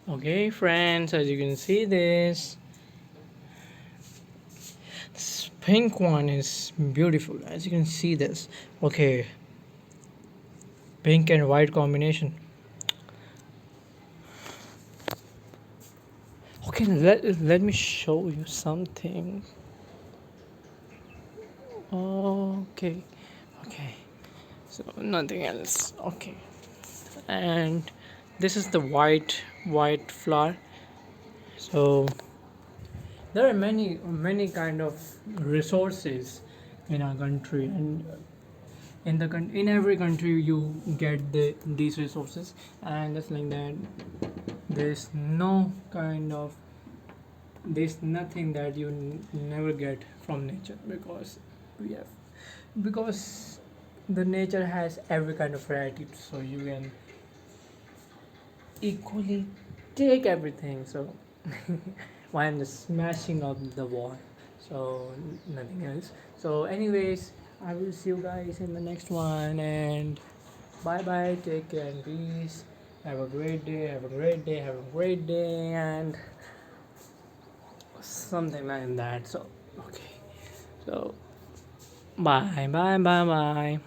Okay, friends, as you can see this pink one is beautiful. As you can see this. Okay, pink and white combination. Okay, let me show you something. Okay, okay. So nothing else. Okay, and this is the white flower. So there are many kind of resources in our country, and in every country you get these resources, and just like that, there's no kind of there's nothing that you never get from nature, because we have because the nature has every kind of variety, so you can equally take everything. So why I'm just smashing up the wall, so nothing else. So anyways, I will see you guys in the next one, and bye bye, take care and peace. Have a great day, have a great day, have a great day, and something like that. So okay, so bye bye bye bye.